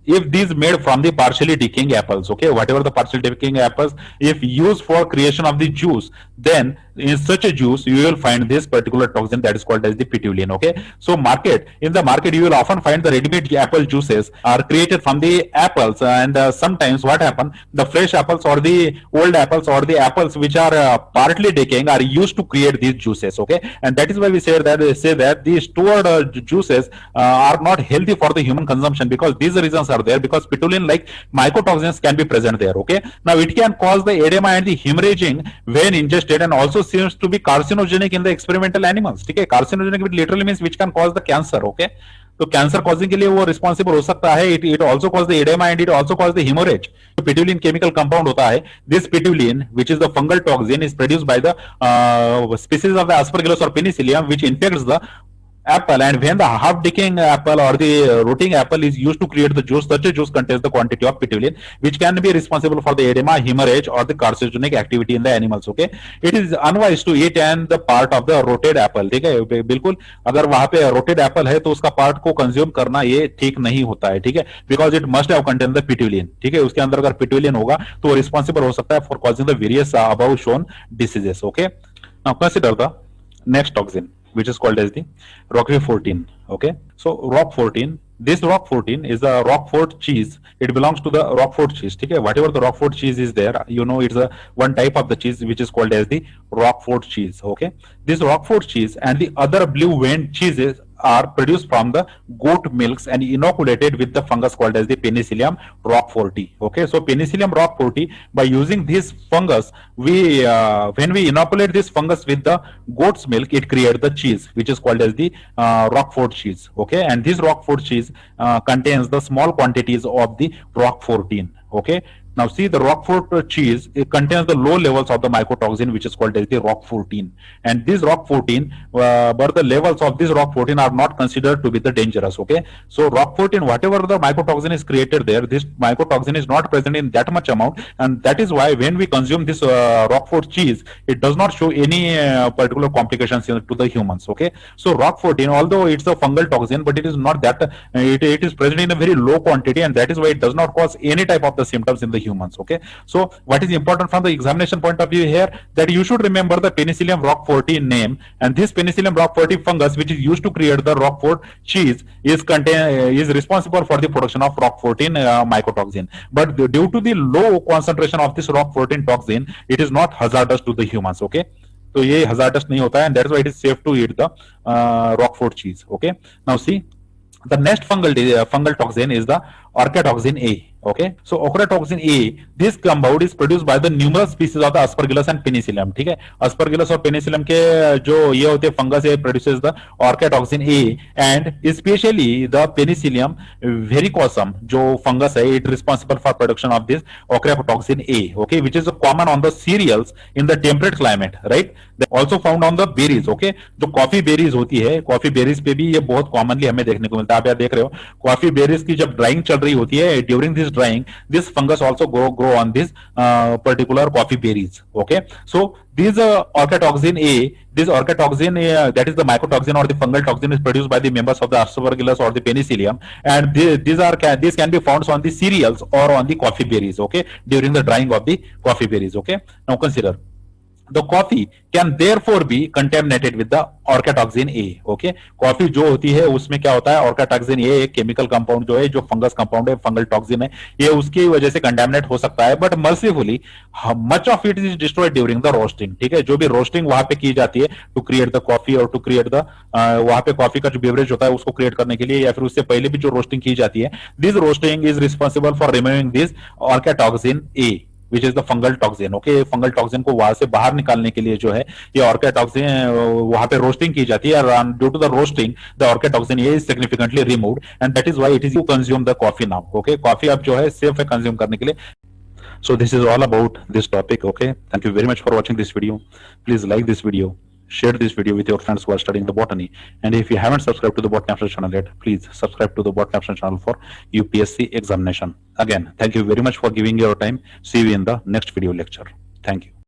if these made from the partially decaying apples, okay, whatever the partially decaying apples, if used for creation of the juice, then in such a juice you will find this particular toxin that is called as the pittulin। Okay, so in the market you will often find the ready-made apple juices are created from the apples, and sometimes what happen, the fresh apples or the old apples or the apples which are partly decaying are used to create these juices। Okay, and that is why we say that these stored juices are not healthy for the human consumption, because these reasons are there, because pittulin like mycotoxins can be present there। Okay, now it can cause the edema and the hemorrhaging when ingested, and also seems to be carcinogenic in the experimental animals। ठीक है, carcinogenic literally means which can cause the cancer। Okay, तो cancer causing के लिए वो responsible हो सकता है। It also cause the edema and it also cause the hemorrhage. Patulin chemical compound होता है। This patulin which is the fungal toxin is produced by the species of the aspergillus और penicillium which infects the apple, and when the half decaying apple or the rotting apple is used to create the juice, such a juice contains the quantity of pittulin which can be responsible for the edema, hemorrhage or the carcinogenic activity in the animals। Okay, it is unwise to eat and the part of the rotted apple। ठीक है, बिल्कुल अगर वहां पे rotted Apple है तो उसका part को कंज्यूम करना ये ठीक नहीं होता है। ठीक है, because it must have contain the patulin. ठीक है, उसके अंदर अगर पिट्यूलिन होगा तो वो रिस्पॉन्सिबल हो सकता है for causing the various above shown diseases. Okay, now consider the next toxin which is called as the Roquefort। Okay, so Roquefort, this Roquefort is the Roquefort cheese। It belongs to the Roquefort cheese। ठीक है, whatever the Roquefort cheese is there, you know it's a one type of the cheese which is called as the Roquefort cheese। Okay, this Roquefort cheese and the other blue vein cheeses are produced from the goat milks and inoculated with the fungus called as the Penicillium roqueforti। Okay, so Penicillium roqueforti, by using this fungus, we when we inoculate this fungus with the goat's milk, it creates the cheese which is called as the Roquefort cheese। Okay, and this Roquefort cheese contains the small quantities of the Roquefortin। Okay, Now see the Roquefort cheese, it contains the low levels of the mycotoxin which is called as the Roquefortin, and this Roquefortin, but the levels of this Roquefortin are not considered to be the dangerous. Okay, so Roquefortin, whatever the mycotoxin is created there, this mycotoxin is not present in that much amount, and that is why when we consume this Roquefort cheese, it does not show any particular complications to the humans. Okay, so Roquefortin, although it's a fungal toxin, but it is not that it is present in a very low quantity, and that is why it does not cause any type of the symptoms in the humans. Okay, so what is important from the examination point of view here, that you should remember the Penicillium roqueforti name, and this Penicillium roqueforti fungus, which is used to create the Roquefort cheese, is responsible for the production of Roquefortin mycotoxin. But due to the low concentration of this Roquefortin toxin, it is not hazardous to the humans. Okay, तो ये hazardous नहीं होता है, and that's why it is safe to eat the Roquefort cheese. Okay, now see the next fungal toxin is the orchatoxin A. Okay, so orchatoxin A, this compound is produced by the numerous species of the Aspergillus and Penicillium. ठीक है, Aspergillus और Penicillium के जो ये होते हैं fungus, ये produces the orchatoxin A, and especially the Penicillium verrucosum जो fungus है, it responsible for production of this orchatoxin A. Okay, which is common on the cereals in the temperate climate, right? They also found on the berries. Okay, जो coffee berries होती है, coffee berries पे भी ये बहुत commonly हमें देखने को मिलता है. आप यहाँ देख रहे हो coffee berries की जब drying चल रही होती है, during this drying, this fungus also grow on this particular coffee berries. Okay, so this orchatoxin A, this orchatoxin that is the mycotoxin or the fungal toxin, is produced by the members of the Aspergillus or the Penicillium, and these can be found on the cereals or on the coffee berries. Okay, during the drying of the coffee berries. Okay, now consider the coffee can therefore be contaminated with the orchatoxin A. Okay, coffee जो होती है उसमें क्या होता है, orchatoxin A एक chemical compound जो है, जो फंगस कंपाउंड है, फंगल टॉक्सिन है, ये उसकी वजह से कंटेमिनेट हो सकता है, but mercifully much of it is destroyed during the roasting. ठीक है, जो भी रोस्टिंग वहां पे की जाती है टू क्रिएट द कॉफी और टू क्रिएट द वहां पे कॉफी का जो बेवरेज होता है उसको क्रिएट करने के लिए, या फिर उससे पहले भी जो रोस्टिंग की जाती है, this roasting is responsible for removing this orchatoxin A, which is the fungal toxin. Okay, fungal toxin को वहां से बाहर निकालने के लिए जो है ये ऑर्केटॉक्सिन वहां पे रोस्टिंग की जाती है, और due to the roasting the ochratoxin ये is significantly removed, and that is why it is you consume the coffee now. Okay, coffee अब जो है सेफ है कंज्यूम करने के लिए. So this is all about this topic. Okay, thank you very much for watching this video. Please like this video, share this video with your friends who are studying the botany, and if you haven't subscribed to the Botany After channel yet, please subscribe to the Botany After channel for UPSC examination. Again, thank you very much for giving your time. See you in the next video lecture. Thank you.